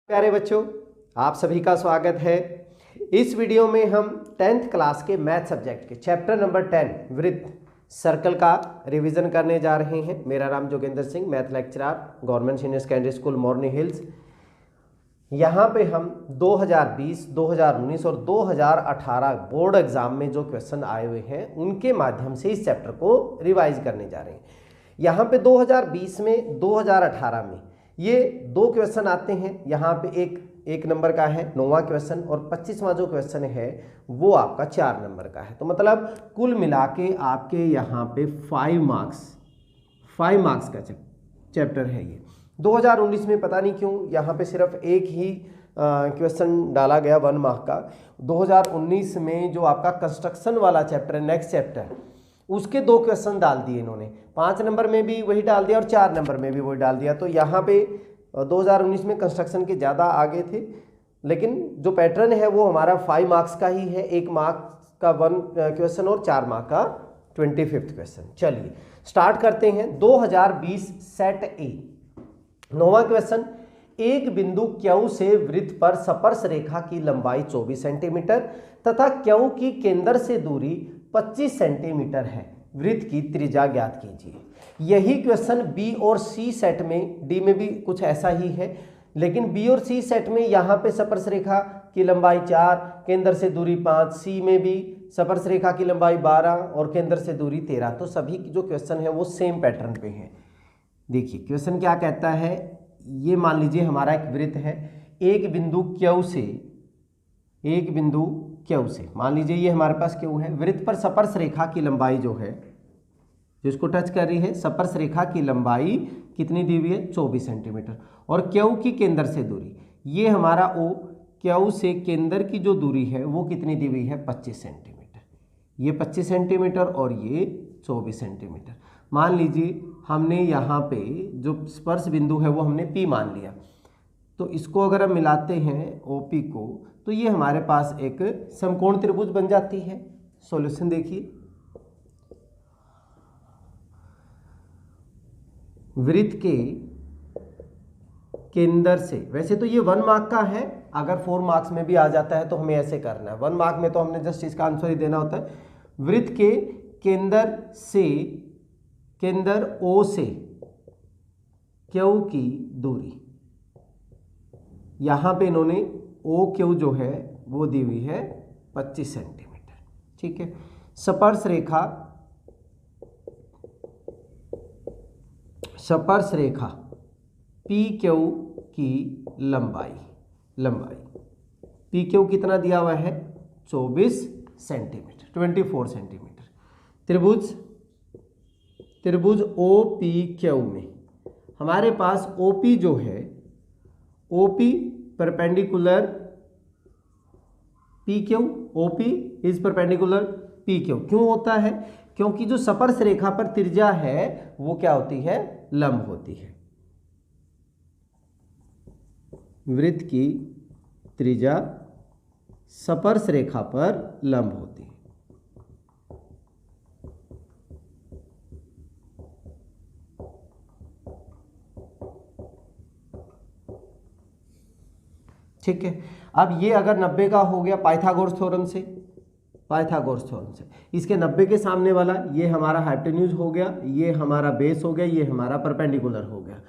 प्यारे बच्चों, आप सभी का स्वागत है। इस वीडियो में हम 10th क्लास के मैथ सब्जेक्ट के चैप्टर नंबर 10 वृत्त सर्कल का रिवीजन करने जा रहे हैं। मेरा नाम Jogendra Singh, math lecturer, government senior secondary school Morni hills. यहाँ पे हम 2020, 2019 और 2018 बोर्ड एग्जाम में जो क्वेश्चन आए हुए हैं उनके माध्यम से इस चैप्टर को रिवाइज करने जा रहे हैं। यहाँ पे 2020 में, 2018 में ये दो क्वेश्चन आते हैं। यहाँ पे एक नंबर का है 9वां क्वेश्चन और 25वां जो क्वेश्चन है वो आपका 4 नंबर का है। तो मतलब कुल मिला के आपके यहाँ पे 5 मार्क्स का चैप्टर है ये। 2019 में पता नहीं क्यों यहाँ पे सिर्फ एक ही क्वेश्चन डाला गया 1 मार्क का। 2019 में जो आपका कंस्ट्रक्शन वाला चैप्टर है, नेक्स्ट चैप्टर, उसके 2 क्वेश्चन डाल दिए इन्होंने। 5 नंबर में भी वही डाल दिया और 4 नंबर में भी वही डाल दिया। तो यहाँ पे 2019 में कंस्ट्रक्शन के ज़्यादा आगे थे, लेकिन जो पैटर्न है वो हमारा 5 मार्क्स का ही है। 1 मार्क्स का 1 क्वेश्चन और 4 मार्क का 25वां क्वेश्चन। चलिए स्टार्ट करते हैं। 2020 सेट ए 9वां क्वेश्चन, एक बिंदु क्यू से वृत्त पर स्पर्श रेखा की लंबाई 24 सेंटीमीटर तथा क्यू की केंद्र से दूरी 25 सेंटीमीटर है, वृत्त की त्रिज्या ज्ञात कीजिए। यही क्वेश्चन बी और सी सेट में, डी में भी कुछ ऐसा ही है, लेकिन बी और सी सेट में यहाँ पे स्पर्श रेखा की लंबाई 4, केंद्र से दूरी 5, सी में भी स्पर्श रेखा की लंबाई 12 और केंद्र से दूरी 13। तो सभी जो क्वेश्चन है वो सेम पैटर्न पे हैं। देखिए क्वेश्चन क्या कहता है, ये मान लीजिए हमारा एक वृत्त है, एक बिंदु क्यू से मान लीजिए ये हमारे पास क्यू है। वृत्त पर स्पर्श रेखा की लंबाई जो है, जिसको टच कर रही है, स्पर्श रेखा की लंबाई कितनी दी हुई है, 24 सेंटीमीटर। और क्यू की केंद्र से दूरी, ये हमारा ओ, क्यू से केंद्र की जो दूरी है वो कितनी दी हुई है, 25 सेंटीमीटर। ये 25 सेंटीमीटर और ये 24 सेंटीमीटर। मान लीजिए हमने यहाँ पे जो स्पर्श बिंदु है वो हमने पी मान लिया, तो इसको अगर हम मिलाते हैं ओपी को, तो ये हमारे पास एक समकोण त्रिभुज बन जाती है। सॉल्यूशन देखिए, वृत्त के केंद्र से, वैसे तो ये 1 मार्क का है, अगर 4 मार्क्स में भी आ जाता है तो हमें ऐसे करना है। 1 मार्क में तो हमने जस्ट इसका आंसर ही देना होता है। वृत्त के केंद्र ओ से क्यू की दूरी, यहां पे इन्होंने ओ क्यू जो है वो दी हुई है 25 सेंटीमीटर। ठीक है। स्पर्श रेखा पी क्यू की लंबाई पी क्यू कितना दिया हुआ है, 24 सेंटीमीटर, 24 सेंटीमीटर। त्रिभुज ओ पी क्यू में हमारे पास ओपी जो है, OP perpendicular P Q, OP is perpendicular P Q. क्यों होता है, क्योंकि जो स्पर्श रेखा पर त्रिज्या है वो क्या होती है, लंब होती है। वृत्त की त्रिज्या स्पर्श रेखा पर लंब होती है। ठीक है। अब ये अगर 90 का हो गया पाइथागोरस थ्योरम से, इसके 90 के सामने वाला ये हमारा हाइपोटेन्यूज हो गया, ये हमारा बेस हो गया, ये हमारा परपेंडिकुलर हो गया।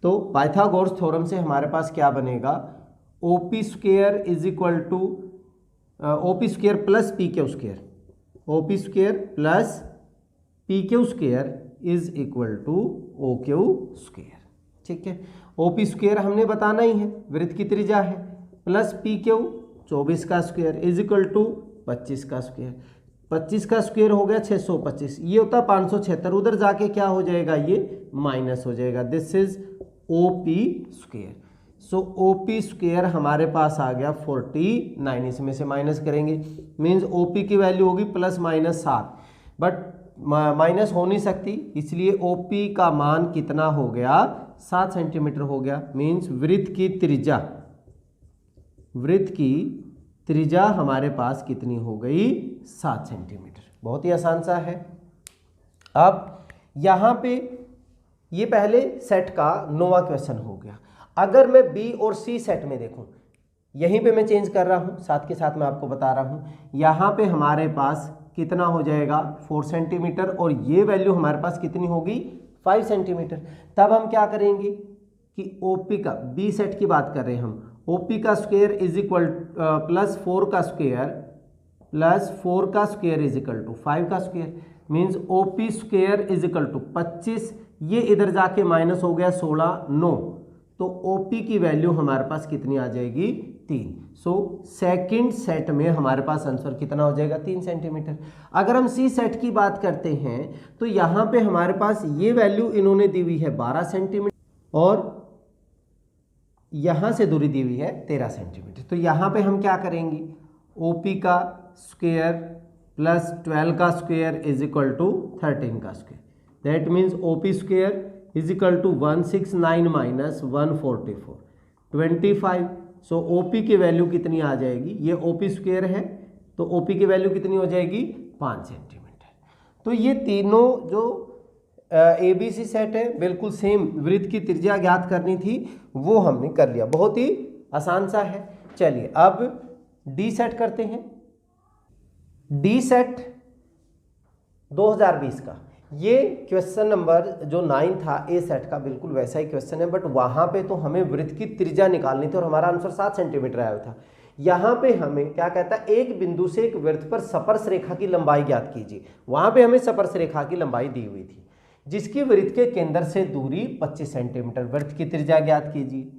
तो पाइथागोरस थ्योरम से हमारे पास क्या बनेगा, OP square is equal to OP square plus P Q square, OP square plus P Q square is equal to O Q square. ठीक है। ओपी स्क्वायर हमने बताना ही है, वृत्त की त्रिज्या है, प्लस पी क्यू 24 का स्क्वायर इज इक्वल टू 25 का स्क्वायर। 25 का स्क्वायर हो गया 625, ये होता 576, उधर जाके क्या हो जाएगा, ये माइनस हो जाएगा। This is OP square. So OP square हमारे पास आ गया 49, इसमें से माइनस करेंगे, मीन्स ओपी की वैल्यू होगी प्लस माइनस 7, बट माइनस हो नहीं सकती, इसलिए ओपी का मान कितना हो गया, 7 सेंटीमीटर हो गया। मीन्स वृत्त की त्रिज्या हमारे पास कितनी हो गई, 7 सेंटीमीटर। बहुत ही आसान सा है। अब यहाँ पे ये पहले सेट का 9वां क्वेश्चन हो गया। अगर मैं बी और सी सेट में देखूं, यहीं पे मैं चेंज कर रहा हूं, साथ के साथ मैं आपको बता रहा हूं, यहां पे हमारे पास कितना हो जाएगा 4 सेंटीमीटर और ये वैल्यू हमारे पास कितनी होगी 5 सेंटीमीटर। तब हम क्या करेंगे कि ओपी का, बी सेट की बात कर रहे हैं हम, ओपी का स्क्वायर इज इक्वल प्लस 4 का स्क्वायर इज इक्वल टू 5 का square, means OP square is equal to 25, ये इधर जाके माइनस हो गया 16, 9, तो ओपी की वैल्यू हमारे पास कितनी आ जाएगी 3। सो सेकंड सेट में हमारे पास आंसर कितना हो जाएगा 3 सेंटीमीटर। अगर हम सी सेट की बात करते हैं तो यहाँ पे हमारे पास ये वैल्यू इन्होंने दी हुई है 12 सेंटीमीटर और यहाँ से दूरी दी हुई है 13 सेंटीमीटर। तो यहाँ पे हम क्या करेंगे, ओपी का स्क्वायर प्लस 12 का स्क्वायर इज इक्वल टू 13 का square, that means OP square is equal to 169 minus 144 25। So OP की वैल्यू कितनी आ जाएगी, ये ओपी स्क्वायर है तो ओपी की वैल्यू कितनी हो जाएगी 5 सेंटीमीटर। तो ये तीनों जो ए बी सी सेट है बिल्कुल सेम, वृत्त की त्रिज्या ज्ञात करनी थी वो हमने कर लिया, बहुत ही आसान सा है। चलिए अब डी सेट करते हैं। डी सेट 2020 का, ये क्वेश्चन नंबर जो 9 था ए सेट का, बिल्कुल वैसा ही क्वेश्चन है, बट वहां पे तो हमें वृत्त की त्रिज्या निकालनी थी और हमारा आंसर 7 सेंटीमीटर आया था। यहाँ पे हमें क्या कहता है, एक बिंदु से एक वृत्त पर स्पर्श रेखा की लंबाई ज्ञात कीजिए। वहां पे हमें स्पर्श रेखा की लंबाई दी हुई थी जिसकी वृत्त के केंद्र से दूरी 25 सेंटीमीटर, वृत्त की त्रिज्या ज्ञात कीजिए।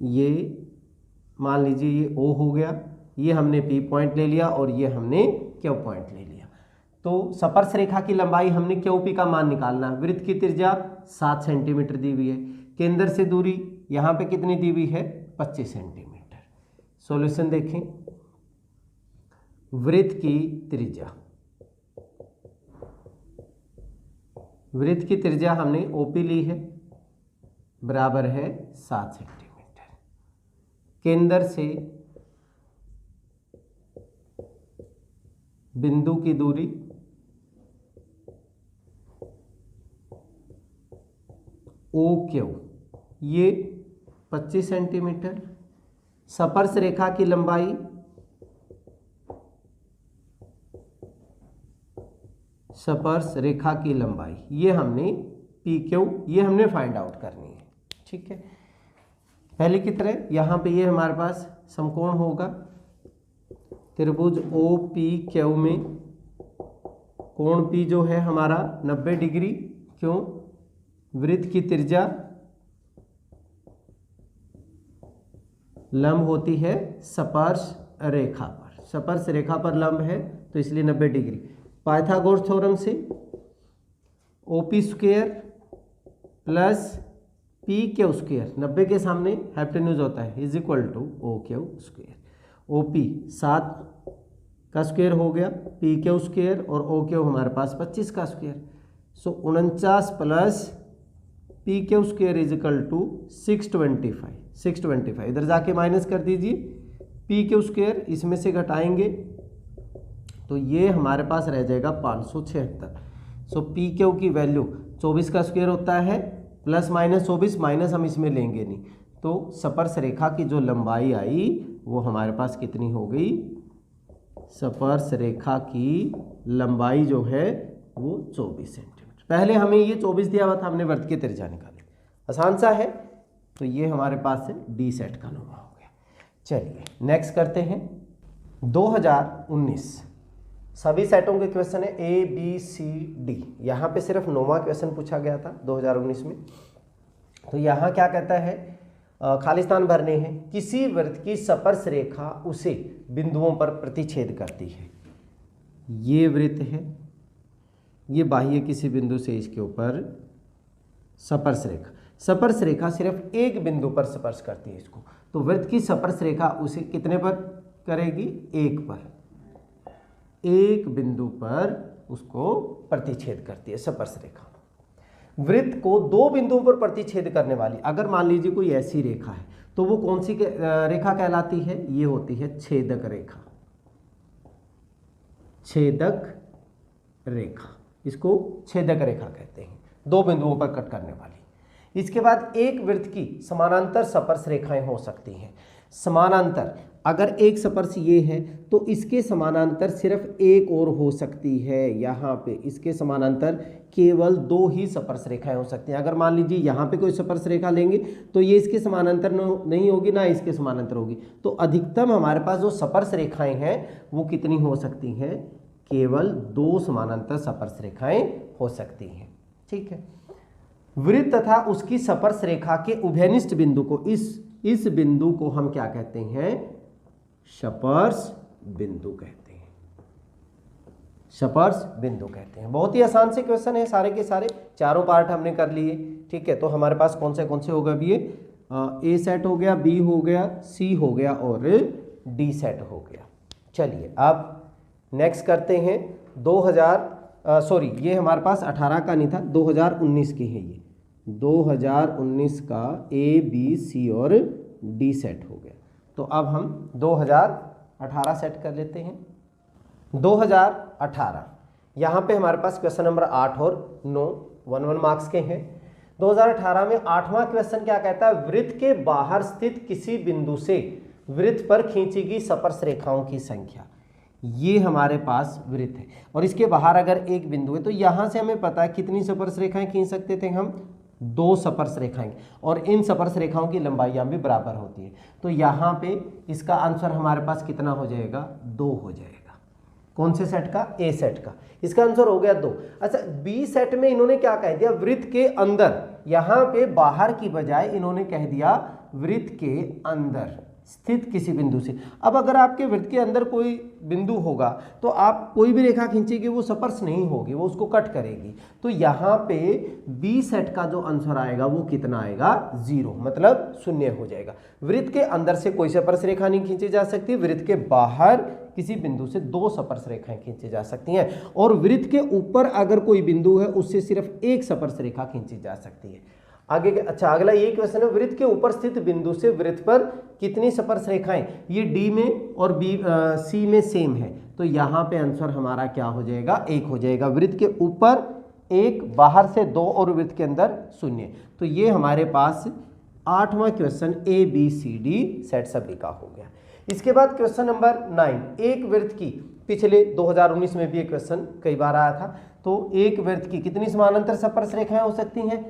ये मान लीजिए ये O हो गया, ये हमने P पॉइंट ले लिया और ये हमने Q पॉइंट ले लिया। तो स्पर्श रेखा की लंबाई हमने QP का मान निकालना है। वृत्त की त्रिज्या 7 सेंटीमीटर दी हुई है, केंद्र से दूरी यहाँ पे कितनी दी हुई है 25 सेंटीमीटर। सॉल्यूशन देखें, वृत्त की त्रिज्या, वृत्त की त्रिज्या हमने OP ली है, बराबर है 7 सेंटीमीटर। केंद्र से बिंदु की दूरी OQ, ये 25 सेंटीमीटर। स्पर्श रेखा की लंबाई ये हमने PQ, ये हमने फाइंड आउट करनी है, ठीक है। पहले की तरह यहाँ पे ये हमारे पास समकोण होगा, त्रिभुज OPQ में कोण P जो है हमारा 90 डिग्री, क्यों, वृत्त की त्रिज्या लंब होती है स्पर्श रेखा पर, स्पर्श रेखा पर लंब है तो इसलिए 90 डिग्री। पाइथागोरस थ्योरम से OP square plus PQ square, 90 के सामने हाइपोटेन्यूज होता है, is equal to OQ square. OP 7 का स्क्वायर हो गया, PQ स्क्वायर और OQ हमारे पास 25 का square. So 49 plus PQ square is equal to 625, इधर जाके माइनस कर दीजिए, PQ स्क्वायर इसमें से घटाएंगे तो ये हमारे पास रह जाएगा 576। सो PQ की वैल्यू 24 का स्क्वायर होता है, प्लस माइनस 24, माइनस हम इसमें लेंगे नहीं, तो स्पर्श रेखा की जो लंबाई आई वो हमारे पास कितनी हो गई, स्पर्श रेखा की लंबाई जो है वो 24 सेंटीमीटर। पहले हमें ये 24 दिया हुआ था, हमने वृत्त की त्रिज्या निकाली, आसान सा है। तो ये हमारे पास से डी सेट का नंबर हो गया। चलिए नेक्स्ट करते हैं 2019, सभी सेटों के क्वेश्चन है ABCD। यहाँ पे सिर्फ 9वां क्वेश्चन पूछा गया था 2019 में। तो यहाँ क्या कहता है, खाली स्थान भरने हैं। किसी वृत्त की स्पर्श रेखा उसे बिंदुओं पर प्रतिच्छेद करती है। ये वृत्त है, ये बाह्य किसी बिंदु से इसके ऊपर स्पर्श रेखा, स्पर्श रेखा सिर्फ एक बिंदु पर स्पर्श करती है इसको, तो वृत्त की स्पर्श रेखा उसे कितने पर करेगी, एक पर, एक बिंदु पर उसको प्रतिच्छेद करती है स्पर्श रेखा। वृत्त को दो बिंदुओं पर प्रतिच्छेद करने वाली, अगर मान लीजिए कोई ऐसी रेखा है तो वो कौन सी रेखा कहलाती है, ये होती है छेदक रेखा, छेदक रेखा, इसको छेदक रेखा कहते हैं, दो बिंदुओं पर कट करने वाली। इसके बाद एक वृत्त की समानांतर स्पर्श रेखाएं हो सकती हैं। समानांतर, अगर एक स्पर्श ये है तो इसके समानांतर सिर्फ एक और हो सकती है। यहाँ पे इसके समानांतर केवल दो ही स्पर्श रेखाएं हो सकती हैं। अगर मान लीजिए यहाँ पे कोई स्पर्श रेखा लेंगे तो ये इसके समानांतर नहीं होगी, ना इसके समानांतर होगी। तो अधिकतम हमारे पास जो स्पर्श रेखाएं हैं वो कितनी हो सकती हैं? केवल दो समानांतर स्पर्श रेखाएं हो सकती हैं। ठीक है। वृत्त तथा उसकी स्पर्श रेखा के उभयनिष्ठ बिंदु को, इस बिंदु को हम क्या कहते हैं? स्पर्श बिंदु कहते हैं। स्पर्श बिंदु कहते हैं। बहुत ही आसान से क्वेश्चन है, सारे के सारे चारों पार्ट हमने कर लिए। ठीक है, तो हमारे पास कौन से हो गए अभी? ये ए सेट हो गया, बी हो गया, सी हो गया और डी सेट हो गया। चलिए अब नेक्स्ट करते हैं 2000 ये हमारे पास 18 का नहीं था, 2019 के हैं ये। 2019 का ए बी सी और डी सेट हो गया। तो अब हम 2018 सेट कर लेते हैं। 2018 यहाँ पे हमारे पास क्वेश्चन नंबर 8 और 9 1 मार्क्स के हैं। 2018 में 8वां क्वेश्चन क्या कहता है? वृत्त के बाहर स्थित किसी बिंदु से वृत्त पर खींची गई स्पर्श रेखाओं की संख्या। ये हमारे पास वृत्त है और इसके बाहर अगर एक बिंदु है तो यहाँ से हमें पता है कितनी स्पर्श रेखाएं खींच सकते थे हम? दो स्पर्श रेखाएं, और इन स्पर्श रेखाओं की लंबाइयाँ भी बराबर होती है। तो यहाँ पे इसका आंसर हमारे पास कितना हो जाएगा? 2 हो जाएगा। कौन से सेट का? ए सेट का। इसका आंसर हो गया 2। अच्छा, बी सेट में इन्होंने क्या कह दिया? वृत्त के अंदर, यहाँ पे बाहर की बजाय इन्होंने कह दिया वृत्त के अंदर स्थित किसी बिंदु से। अब अगर आपके वृत्त के अंदर कोई बिंदु होगा तो आप कोई भी रेखा खींचेंगे वो स्पर्श नहीं होगी, वो उसको कट करेगी। तो यहाँ पे बी सेट का जो आंसर आएगा वो कितना आएगा? 0, मतलब 0 हो जाएगा। वृत्त के अंदर से कोई स्पर्श रेखा नहीं खींची जा सकती, वृत्त के बाहर किसी बिंदु से दो स्पर्श रेखाएं खींची जा सकती हैं, और वृत्त के ऊपर अगर कोई बिंदु है उससे सिर्फ एक स्पर्श रेखा खींची जा सकती है। आगे अच्छा, अगला ये क्वेश्चन है, वृत्त के ऊपर स्थित बिंदु से वृत्त पर कितनी स्पर्श रेखाएं? ये डी में और बी सी में सेम है, तो यहाँ पे आंसर हमारा क्या हो जाएगा? 1 हो जाएगा। वृत्त के ऊपर 1, बाहर से 2 और वृत्त के अंदर 0। तो ये हमारे पास 8वां question A B C D set सभी का हो गया। इसके बाद क्वेश्चन नंबर 9, एक वृत्त की, पिछले 2019 में भी एक क्वेश्चन कई बार आया था। तो एक वृत्त की कितनी समानांतर स्पर्श रेखाएं हो सकती हैं?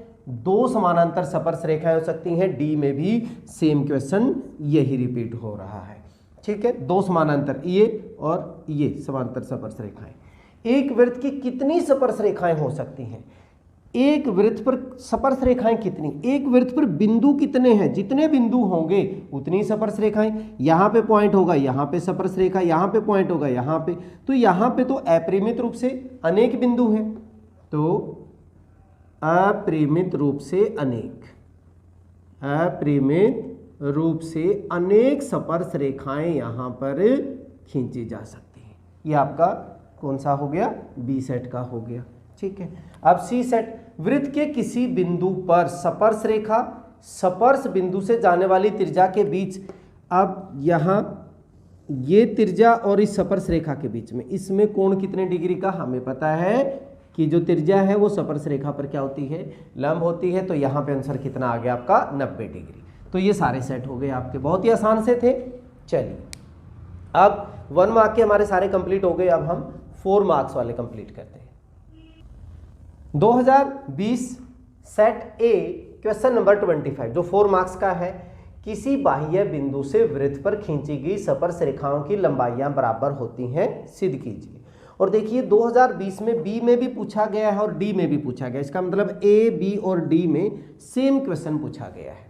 2 समानांतर स्पर्श रेखाएं हो सकती हैं। डी में भी सेम क्वेश्चन यही रिपीट हो रहा है। ठीक है, 2 समानांतर, ये और ये समांतर स्पर्श रेखाएं। एक वृत्त की कितनी स्पर्श रेखाएं हो सकती हैं? एक वृत्त पर स्पर्श रेखाएं कितनी? एक वृत्त पर बिंदु कितने हैं? जितने बिंदु होंगे उतनी स्पर्श रेखाएं। यहाँ पे पॉइंट होगा, यहाँ पे स्पर्श रेखा, यहाँ पे पॉइंट होगा, यहाँ पे, तो यहाँ पे तो अपरिमित रूप से अनेक बिंदु हैं। तो अपरिमित रूप से अनेक, अपरिमित रूप से अनेक स्पर्श रेखाएं यहाँ पर खींची जा सकती हैं। ये आपका कौन सा हो गया? बी सेट का हो गया। ठीक है, अब सी सेट, वृत्त के किसी बिंदु पर स्पर्श रेखा स्पर्श बिंदु से जाने वाली त्रिज्या के बीच, अब यहाँ ये त्रिज्या और इस स्पर्श रेखा के बीच में, इसमें कोण कितने डिग्री का? हमें पता है कि जो त्रिज्या है वो स्पर्श रेखा पर क्या होती है? लंब होती है। तो यहाँ पे आंसर कितना आ गया आपका? 90 डिग्री। तो ये सारे सेट हो गए आपके, बहुत ही आसान से थे। चलिए अब 1 मार्क के हमारे सारे कंप्लीट हो गए। अब हम 4 मार्क्स वाले कंप्लीट करते हैं। 2020 सेट ए क्वेश्चन नंबर 25 जो 4 मार्क्स का है, किसी बाह्य बिंदु से वृत्त पर खींची गई स्पर्श रेखाओं की लंबाइयां बराबर होती हैं, सिद्ध कीजिए। और देखिए 2020 में बी में भी पूछा गया है और डी में भी पूछा गया। इसका मतलब ए बी और डी में सेम क्वेश्चन पूछा गया है।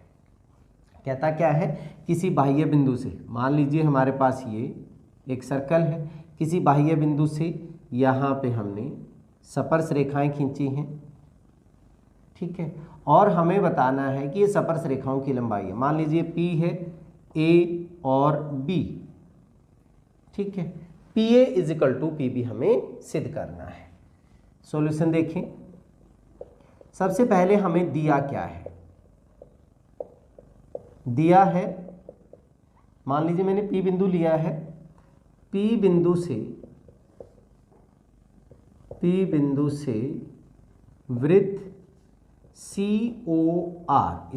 कहता क्या है? किसी बाह्य बिंदु से, मान लीजिए हमारे पास ये एक सर्कल है, किसी बाह्य बिंदु से यहाँ पे हमने स्पर्श रेखाएं खींची हैं। ठीक है, और हमें बताना है कि ये स्पर्श रेखाओं की लंबाई है। मान लीजिए P है, A और B। ठीक है, PA = PB हमें सिद्ध करना है। सॉल्यूशन देखें। सबसे पहले हमें दिया क्या है? दिया है, मान लीजिए मैंने P बिंदु लिया है, P बिंदु से P बिंदु से वृत्त COR,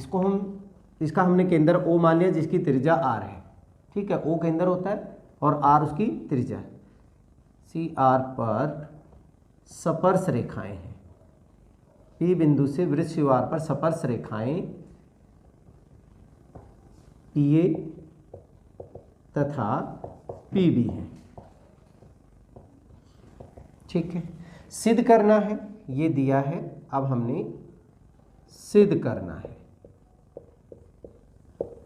इसका हमने केंद्र O मान लिया जिसकी त्रिज्या R है, ठीक है। O केंद्र होता है और R उसकी त्रिज्या है। CR पर स्पर्श रेखाएं हैं। P बिंदु से वृत्त COR पर स्पर्श रेखाएं PA तथा PB हैं, ठीक है। सिद्ध करना है, ये दिया है, अब हमने सिद्ध करना है।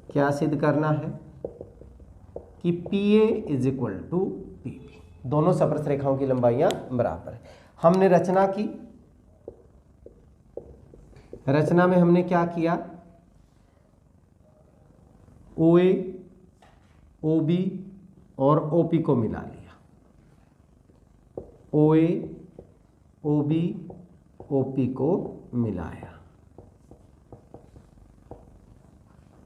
क्या सिद्ध करना है कि PA is equal to PB, दोनों स्पर्श रेखाओं की लंबाइयां बराबर है। हमने रचना की, रचना में हमने क्या किया, OA, OB और OP को मिला लिया। OA, OB, OP को मिलाया।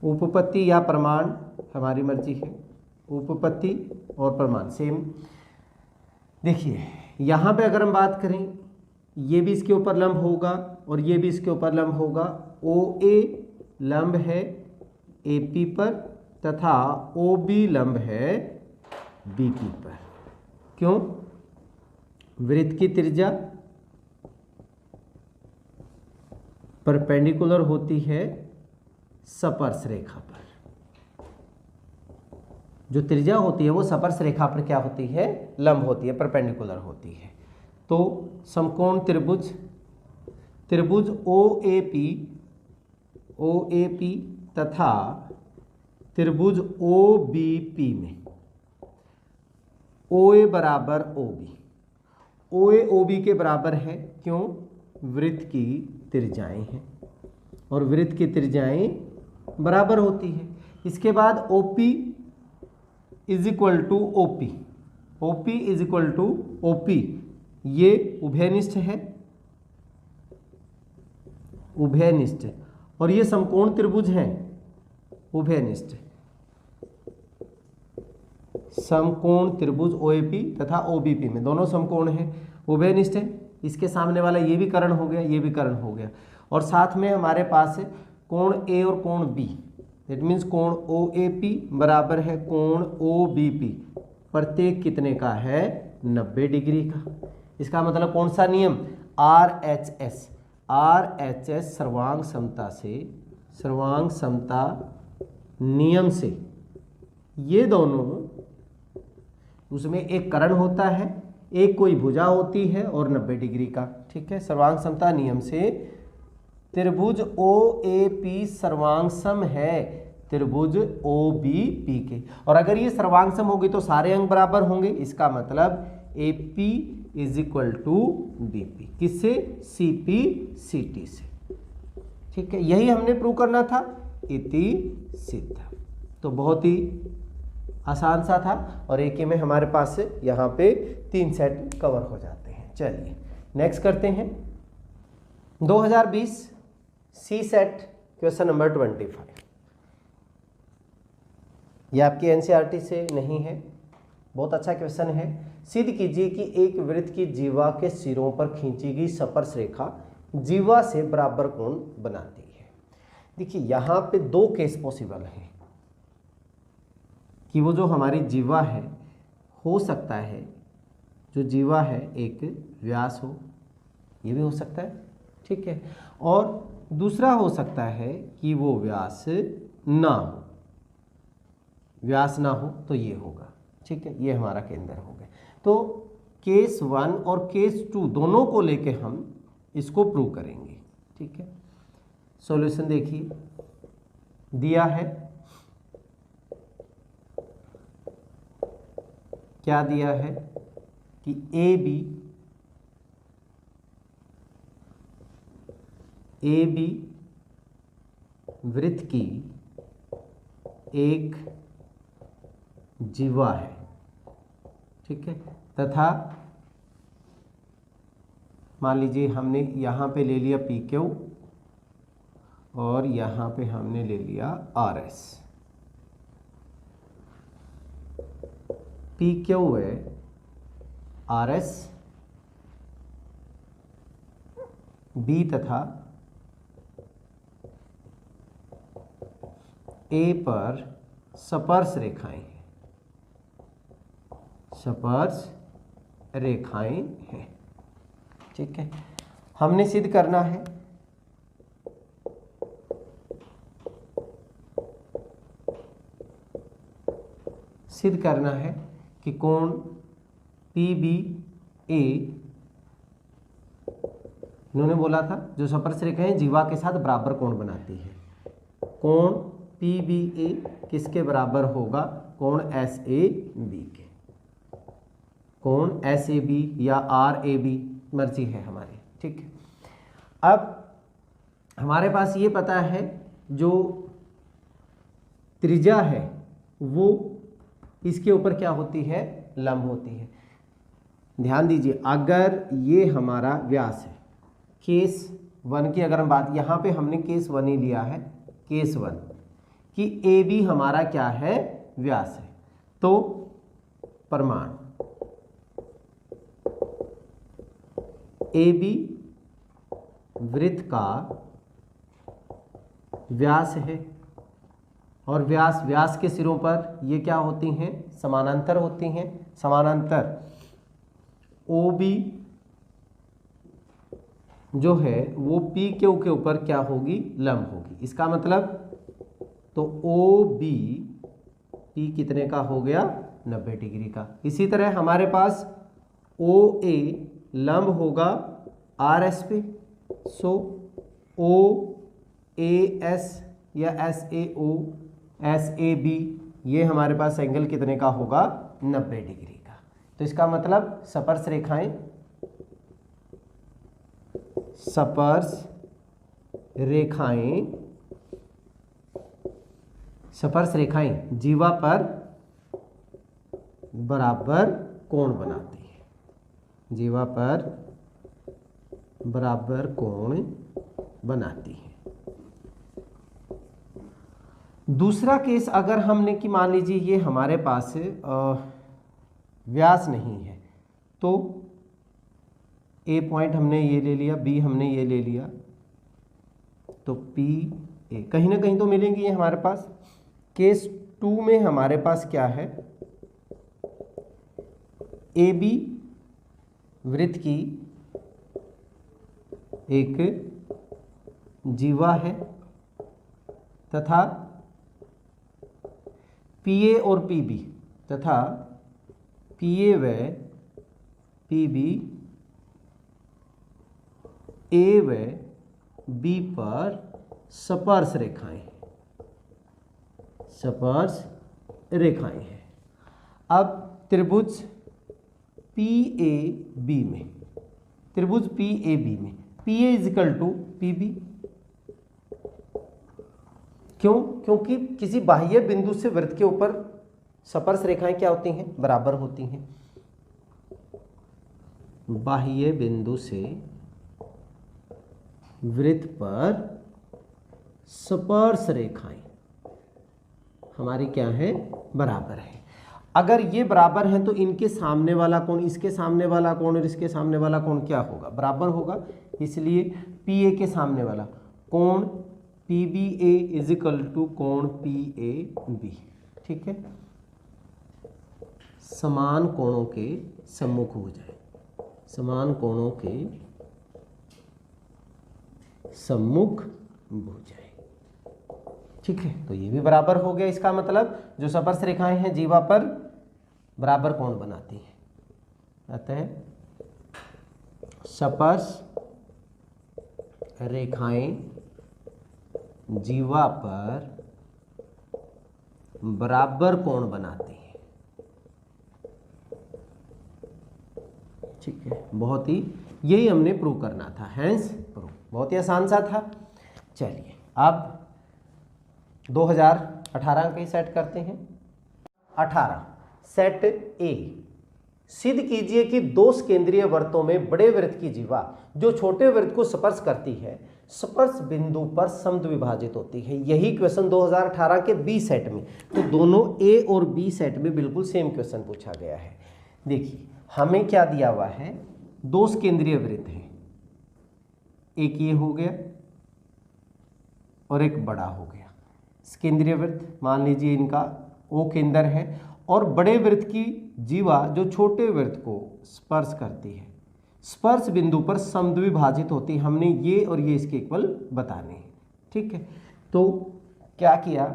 उपपत्ति या प्रमाण हमारी मर्जी है, उपपत्ति और प्रमाण सेम। देखिए यहाँ पे अगर हम बात करें, ये भी इसके ऊपर लंब होगा और ये भी इसके ऊपर लंब होगा। OA लंब है AP पर तथा OB लंब है BP पर। क्यों? वृत्त की त्रिज्या परपेंडिकुलर होती है स्पर्श रेखा पर। जो त्रिज्या होती है वो स्पर्श रेखा पर क्या होती है, लंब होती है, परपेंडिकुलर होती है। तो समकोण त्रिभुज OAP तथा त्रिभुज OBP में OA बराबर OB, OA OB के बराबर है। क्यों? वृत्त की त्रिज्याएं हैं और वृत्त की त्रिज्याएं बराबर होती है। इसके बाद OP is equal to OP is equal to OP, ये उभयनिष्ठ है, उभयनिष्ठ, और ये समकोण त्रिभुज हैं, उभयनिष्ठ समकोण त्रिभुज OAP तथा OBP में दोनों समकोण हैं, उभयनिष्ठ है। इसके सामने वाला ये भी कर्ण हो गया, ये भी कर्ण हो गया, और साथ में हमारे पास है कोण A और कोण B। दैट मीन्स कोण OAP बराबर है कोण OBP, प्रत्येक कितने का है, 90 डिग्री का। इसका मतलब कौन सा नियम, RHS सर्वांग समता से, सर्वांग समता नियम से ये दोनों, उसमें एक कर्ण होता है, एक कोई भुजा होती है और 90 डिग्री का, ठीक है। सर्वांग समता नियम से त्रिभुज OAP सर्वांग सम है त्रिभुज OBP के, और अगर ये सर्वांग सम होगी तो सारे अंग बराबर होंगे। इसका मतलब AP is equal to BP, किससे, CP CT से, ठीक है। यही हमने प्रूव करना था, इति सिद्ध। तो बहुत ही आसान सा था और एक ही में हमारे पास से यहाँ पे 3 सेट कवर हो जाते हैं। चलिए नेक्स्ट करते हैं 2020 सी सेट क्वेश्चन नंबर 25। ये आपकी NCERT से नहीं है, बहुत अच्छा क्वेश्चन है। सिद्ध कीजिए कि एक वृत्त की जीवा के सिरों पर खींची गई स्पर्श रेखा जीवा से बराबर कोण बनाती है। देखिए यहाँ पे 2 केस पॉसिबल हैं कि वो जो हमारी जीवा है, हो सकता है जो जीवा है एक व्यास हो, ये भी हो सकता है, ठीक है, और दूसरा हो सकता है कि वो व्यास ना हो, व्यास ना हो तो ये होगा, ठीक है। ये हमारा केंद्र हो गया। तो केस 1 और केस 2 दोनों को लेके हम इसको प्रूव करेंगे, ठीक है। सॉल्यूशन देखिए, दिया है, क्या दिया है कि AB वृत्त की एक जीवा है, ठीक है, तथा मान लीजिए हमने यहाँ पे ले लिया PQ और यहाँ पे हमने ले लिया RS। PQ है, RS बी तथा ए पर स्पर्श रेखाएं हैं, स्पर्श रेखाएं हैं। ठीक है, हमने सिद्ध करना है कि कोण PBA, इन्होंने बोला था जो स्पर्श रेखाएं जीवा के साथ बराबर कोण बनाती है, कोण PBA किसके बराबर होगा? कोण SAB के, कोण SAB या RAB मर्जी है हमारी। ठीक है, अब हमारे पास ये पता है जो त्रिज्या है वो इसके ऊपर क्या होती है? लंब होती है। ध्यान दीजिए, अगर ये हमारा व्यास है, केस 1 की अगर हम बात, यहाँ पे हमने केस 1 ही लिया है, केस 1 कि AB हमारा क्या है? व्यास है। तो प्रमाण AB वृत्त का व्यास है, और व्यास के सिरों पर ये क्या होती हैं? समानांतर होती हैं। समानांतर OB जो है वो PQ के ऊपर क्या होगी? लंब होगी। इसका मतलब तो OB P कितने का हो गया? 90 डिग्री का। इसी तरह हमारे पास OA लंब होगा RS पे, सो OAS या SAB ये हमारे पास एंगल कितने का होगा? 90 डिग्री का। तो इसका मतलब स्पर्श रेखाएं जीवा पर बराबर कोण बनाती है, जीवा पर बराबर कोण बनाती है। दूसरा केस अगर हमने कि मान लीजिए ये हमारे पास व्यास नहीं है, तो A पॉइंट हमने ये ले लिया, B हमने ये ले लिया, तो PA कहीं ना कहीं तो मिलेंगे ये हमारे पास। केस 2 में हमारे पास क्या है? AB वृत्त की एक जीवा है तथा PA और PB तथा PA व PB A व B पर स्पर्श रेखाएं हैं। अब त्रिभुज PAB में PA इजिकल टू PB, क्यों? क्योंकि किसी बाह्य बिंदु से वृत्त के ऊपर स्पर्श रेखाएं क्या होती हैं? बराबर होती हैं। बाह्य बिंदु से वृत्त पर स्पर्श रेखाएं हमारी क्या है? बराबर है। अगर ये बराबर हैं तो इनके सामने वाला कोण, इसके सामने वाला कोण और इसके सामने वाला कोण क्या होगा? बराबर होगा। इसलिए PA के सामने वाला कोण PBA इजिकल टू कोण PAB। ठीक है, समान कोणों के सम्मुख हो जाए, समान कोणों के सम्मुख हो जाए। ठीक है, तो ये भी बराबर हो गया। इसका मतलब जो स्पर्श रेखाएं हैं जीवा पर बराबर कोण बनाती हैं, अतः स्पर्श रेखाएं जीवा पर बराबर कोण बनाती हैं। ठीक है, बहुत ही, यही हमने प्रूव करना था, हैंस प्रूव। बहुत ही आसान सा था। चलिए अब 2018 का ही सेट करते हैं। 18 सेट ए, सिद्ध कीजिए कि दो केंद्रीय वृत्तों में बड़े वृत्त की जीवा जो छोटे वृत्त को स्पर्श करती है स्पर्श बिंदु पर समद्विभाजित होती है। यही क्वेश्चन 2018 के बी सेट में, तो दोनों ए और बी सेट में बिल्कुल सेम क्वेश्चन पूछा गया है। देखिए हमें क्या दिया हुआ है, दो केंद्रीय वृत्त हैं, एक ये हो गया और एक बड़ा हो गया। केंद्रीय वृत्त मान लीजिए इनका ओ केंद्र है और बड़े वृत्त की जीवा जो छोटे वृत्त को स्पर्श करती है, स्पर्श बिंदु पर समद्विभाजित होती है। हमने ये और ये इसके इक्वल बताने हैं, ठीक है। तो क्या किया,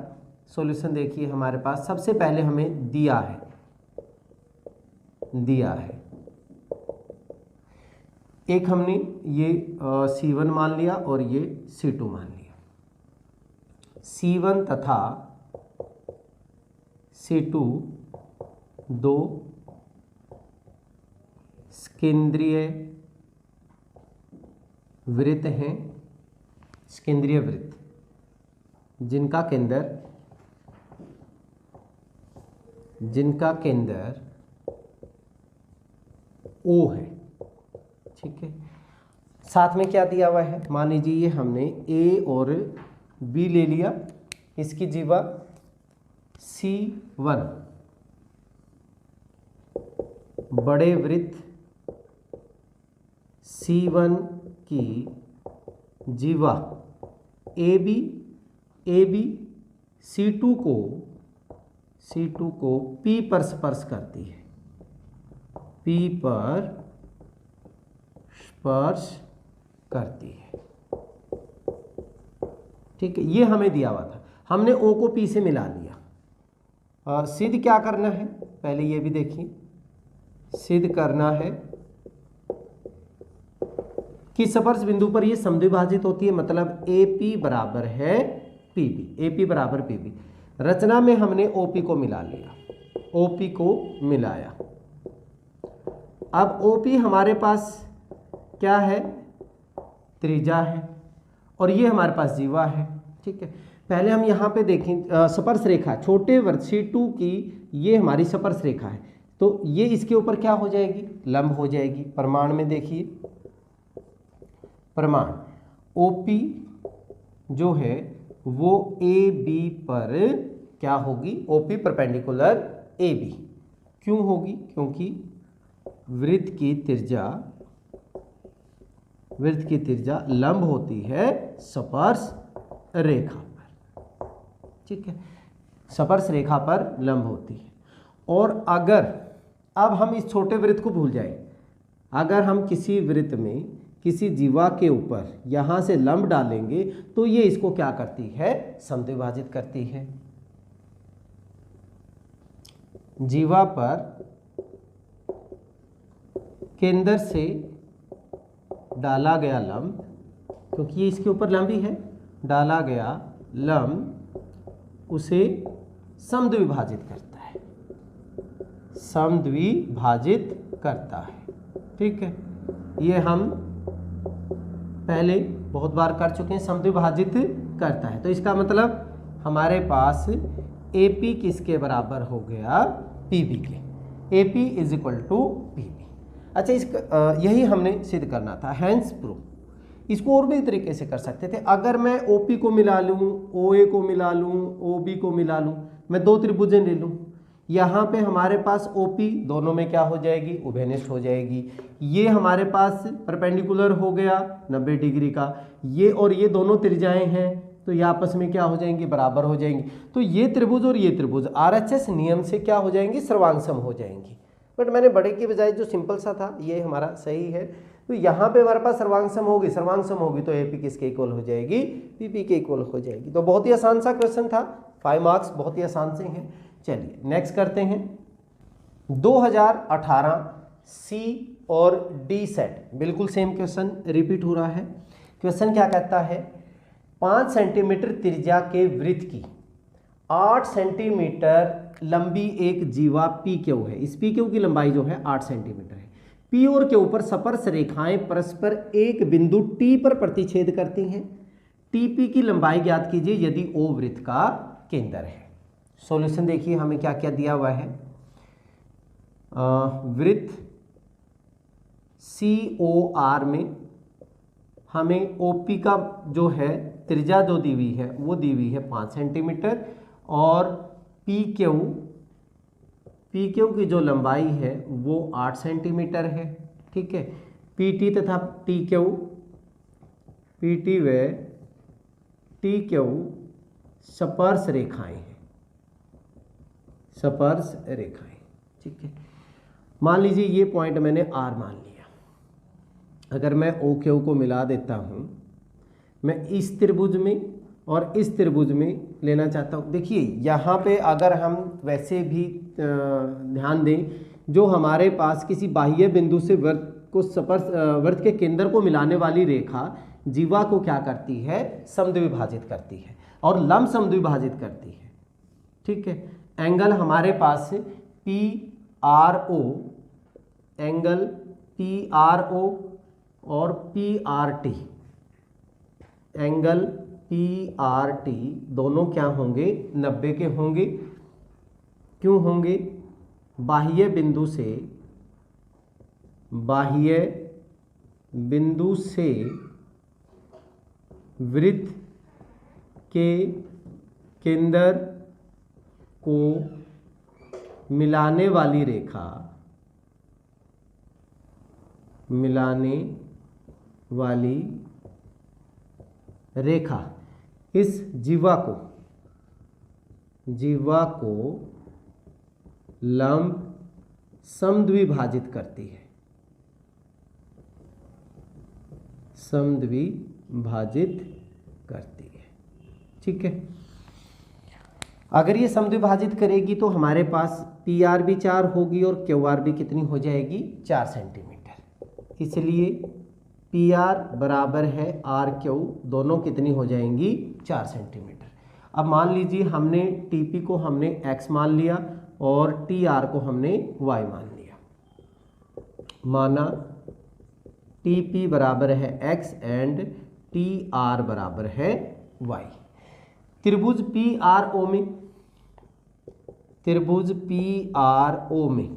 सॉल्यूशन देखिए हमारे पास सबसे पहले हमें दिया है एक हमने ये C1 मान लिया और ये C2 मान लिया। C1 तथा C2 दो केंद्रीय वृत्त हैं, केंद्रीय वृत्त जिनका केंद्र O है, ठीक है। साथ में क्या दिया हुआ है, मान लीजिए ये हमने A और B ले लिया, इसकी जीवा C1, बड़े वृत्त C1 की जीवा AB C2 को P पर स्पर्श करती है, P पर स्पर्श करती है, ठीक है। ये हमें दिया हुआ था, हमने O को P से मिला लिया। सिद्ध क्या करना है, पहले ये भी देखिए, सिद्ध करना है कि स्पर्श बिंदु पर ये समद्विभाजित होती है, मतलब AP बराबर है PB, AP बराबर PB। रचना में हमने OP को मिला लिया, OP को मिलाया। अब OP हमारे पास क्या है, त्रिज्या है और ये हमारे पास जीवा है, ठीक है। पहले हम यहाँ पे देखें स्पर्श रेखा छोटे वृत्त C2 की, ये हमारी स्पर्श रेखा है, तो ये इसके ऊपर क्या हो जाएगी, लंब हो जाएगी। प्रमाण में देखिए, प्रमाण OP जो है वो AB पर क्या होगी, OP परपेंडिकुलर AB। क्यों होगी, क्योंकि वृत्त की त्रिज्या लंब होती है स्पर्श रेखा पर, ठीक है, स्पर्श रेखा पर लंब होती है। और अगर अब हम इस छोटे वृत्त को भूल जाएं, अगर हम किसी वृत्त में किसी जीवा के ऊपर यहाँ से लंब डालेंगे तो ये इसको क्या करती है, समद्विभाजित करती है। जीवा पर केंद्र से डाला गया लंब, क्योंकि ये इसके ऊपर लंब ही है, डाला गया लंब उसे समद्विभाजित करता है, समद्विभाजित करता है, ठीक है। ये हम पहले बहुत बार कर चुके हैं, समद्विभाजित करता है। तो इसका मतलब हमारे पास AP किसके बराबर हो गया, PB के, AP is equal to PB। अच्छा, इसका यही हमने सिद्ध करना था, हैंस प्रूफ। इसको और भी तरीके से कर सकते थे, अगर मैं OP को मिला लूँ, OA को मिला लूँ, OB को मिला लूँ, मैं दो त्रिभुजें ले लूँ, यहाँ पे हमारे पास OP दोनों में क्या हो जाएगी, उभयनिष्ठ हो जाएगी। ये हमारे पास परपेंडिकुलर हो गया 90 डिग्री का, ये और ये दोनों त्रिज्याएं हैं तो ये आपस में क्या हो जाएंगी, बराबर हो जाएंगी। तो ये त्रिभुज और ये त्रिभुज RHS नियम से क्या हो जाएंगी, सर्वांगसम हो जाएंगी। बट मैंने बड़े की बजाय जो सिंपल सा था ये हमारा सही है। तो यहाँ पे हमारे पास सर्वांगसम होगी, सर्वांगसम होगी तो AP किसके इक्वल हो जाएगी, PP के इक्वल हो जाएगी। तो बहुत ही आसान सा क्वेश्चन था, 5 मार्क्स बहुत ही आसान से हैं। चलिए नेक्स्ट करते हैं। 2018 C और D सेट, बिल्कुल सेम क्वेश्चन रिपीट हो रहा है। क्वेश्चन क्या कहता है, 5 सेंटीमीटर त्रिज्या के वृत्त की 8 सेंटीमीटर लंबी एक जीवा PQ है। इस PQ की लंबाई जो है 8 सेंटीमीटर है। P और Q पर स्पर्श रेखाएं परस्पर एक बिंदु T पर प्रतिच्छेद करती हैं। TP की लंबाई ज्ञात कीजिए यदि O वृत्त का केंद्र है। सॉल्यूशन देखिए हमें क्या क्या दिया हुआ है। वृत्त COR में हमें OP का जो है त्रिज्या जो दी हुई है वो दी हुई है 5 सेंटीमीटर और PQ की जो लंबाई है वो 8 सेंटीमीटर है, ठीक है। PT तथा TQ पी टी व टी क्यू स्पर्श रेखाएं हैं, स्पर्श रेखाएं। ठीक है, मान लीजिए ये पॉइंट मैंने आर मान लिया। अगर मैं ओ क्यू को मिला देता हूँ, मैं इस त्रिभुज में और इस त्रिभुज में लेना चाहता हूँ। देखिए यहाँ पे अगर हम वैसे भी ध्यान दें, जो हमारे पास किसी बाह्य बिंदु से वृत्त को वृत्त के केंद्र को मिलाने वाली रेखा जीवा को क्या करती है, समद्विभाजित करती है और लंब समद्विभाजित करती है। ठीक है, एंगल हमारे पास P R O, angle P R O और P R T, angle P R T दोनों क्या होंगे, 90 के होंगे। क्यों होंगे, बाह्य बिंदु से वृत्त के केंद्र को मिलाने वाली रेखा इस जीवा को लंब समद्विभाजित करती है, ठीक है। अगर ये समद्विभाजित करेगी तो हमारे पास पी आर भी 4 होगी और क्यू आर भी कितनी हो जाएगी, 4 सेंटीमीटर। इसलिए पी आर बराबर है आर क्यू, दोनों कितनी हो जाएंगी, 4 सेंटीमीटर। अब मान लीजिए हमने टी पी को हमने एक्स मान लिया और टी आर को हमने वाई मान लिया। माना टी पी बराबर है एक्स एंड टी आर बराबर है वाई। त्रिभुज पी आर ओ में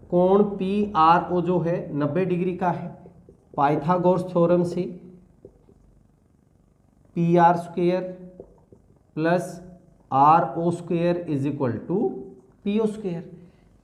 कोण पी आर ओ जो है 90 डिग्री का है। पाइथागोरस थ्योरम से P R square plus R O square is equal to P O square.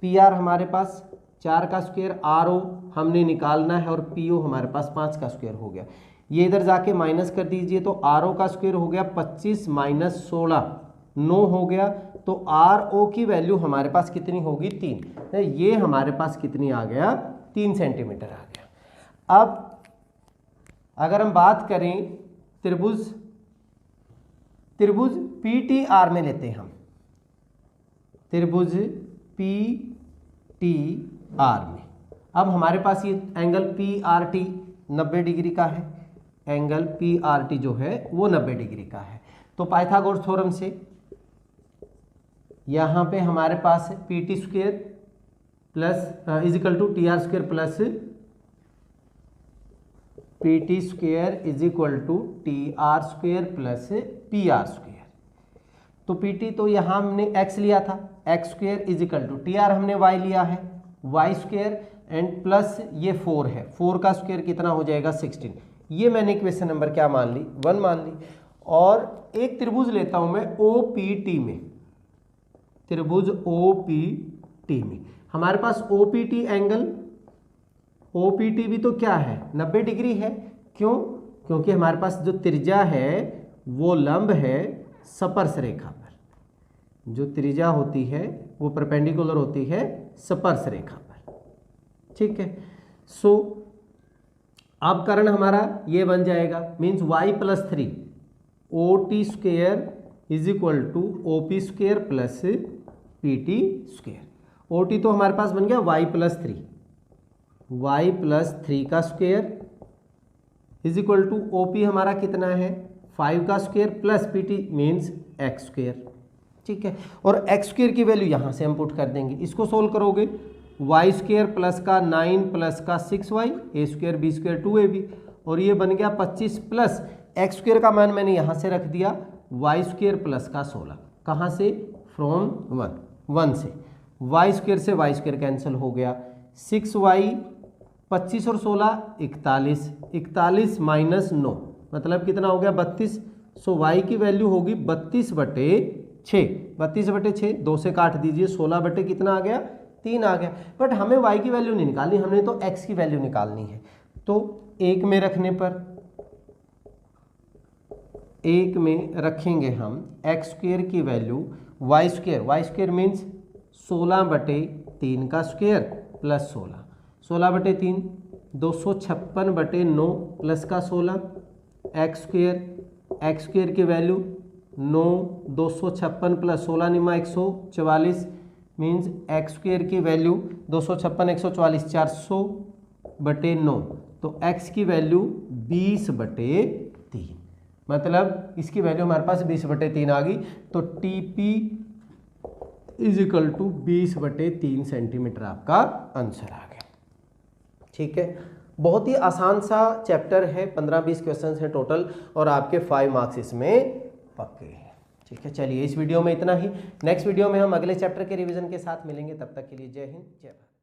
P R हमारे पास 4 का स्क्वायर, आर ओ हमने निकालना है और पी ओ हमारे पास 5 का स्क्वायर हो गया। ये इधर जाके माइनस कर दीजिए तो आर ओ का स्क्वायर हो गया 25 माइनस 16 9 हो गया। तो आर ओ की वैल्यू हमारे पास कितनी होगी, 3। तो ये हमारे पास कितनी आ गया, 3 सेंटीमीटर आ गया। अब अगर हम बात करें त्रिभुज पी टी आर में लेते हैं हम, त्रिभुज पी टी आर में। अब हमारे पास ये angle P R T 90 degree का है, एंगल पी आर टी जो है वो 90 डिग्री का है। तो पाइथागोरस थ्योरम से यहाँ पे हमारे पास है P T square plus is equal to T R square plus P T square is equal to T R square plus P R square. तो पी टी तो यहाँ हमने एक्स लिया था, x square is equal to T R हमने y लिया है, Y square and plus ये 4 है, 4 का स्क्वायर कितना हो जाएगा 16। ये मैंने इक्वेशन नंबर क्या मान ली, 1 मान ली। और एक त्रिभुज लेता हूं मैं ओ पी टी में, त्रिभुज ओ पी टी में हमारे पास O P T angle, O P T भी तो क्या है 90 डिग्री है। क्यों, क्योंकि हमारे पास जो त्रिज्या है वो लंब है स्पर्श रेखा पर, जो त्रिज्या होती है वो परपेंडिकुलर होती है स्पर्श रेखा पर, ठीक है। सो अब कर्ण हमारा ये बन जाएगा, means y plus 3 O T square is equal to O P square plus P T square. O T तो हमारे पास बन गया y प्लस 3, y प्लस 3 का square is equal to O P हमारा कितना है 5 का square plus P T means x square, ठीक है। और एक्स स्क्वेयर की वैल्यू यहाँ से हम पुट कर देंगे, इसको सोल्व करोगे वाई स्क्वेयर प्लस का 9 प्लस का 6y, ए स्क्वेयर बी स्क्वेयर 2ab, और ये बन गया 25 प्लस एक्स स्क्वेयर का मान मैंने यहाँ से रख दिया वाई स्क्वेयर प्लस का 16। कहाँ से, फ्रॉम 1 से, वाई स्क्वेयर से वाई स्क्वेयर कैंसिल हो गया, 6y 25 और 16 41, 41 माइनस 9 मतलब कितना हो गया 32। सो y की वैल्यू होगी 32/6, 32/6 2 से काट दीजिए, 16 कितना आ गया 3 आ गया। बट हमें y की वैल्यू नहीं निकालनी, हमने तो x की वैल्यू निकालनी है। तो 1 में रखने पर 1 में रखेंगे हम एक्स स्क्वेयर की वैल्यू वाई स्क्वेयर मीन्स 16/3 का स्क्वेयर प्लस 16/3 256/9 प्लस का 16 एक्स स्क्वेयर की value 9 256 plus 16 Nima 144 means x square की वैल्यू 256 144 400/9 तो x की वैल्यू 20/3 मतलब इसकी वैल्यू हमारे पास 20/3 आ गई। तो TP = 20/3 सेंटीमीटर आपका आंसर आ गया। ठीक है, बहुत ही आसान सा चैप्टर है, 15-20 क्वेश्चन हैं टोटल और आपके 5 मार्क्स इसमें पक्के हैं। ठीक है, चलिए इस वीडियो में इतना ही। नेक्स्ट वीडियो में हम अगले चैप्टर के रिवीजन के साथ मिलेंगे, तब तक के लिए जय हिंद जय भारत।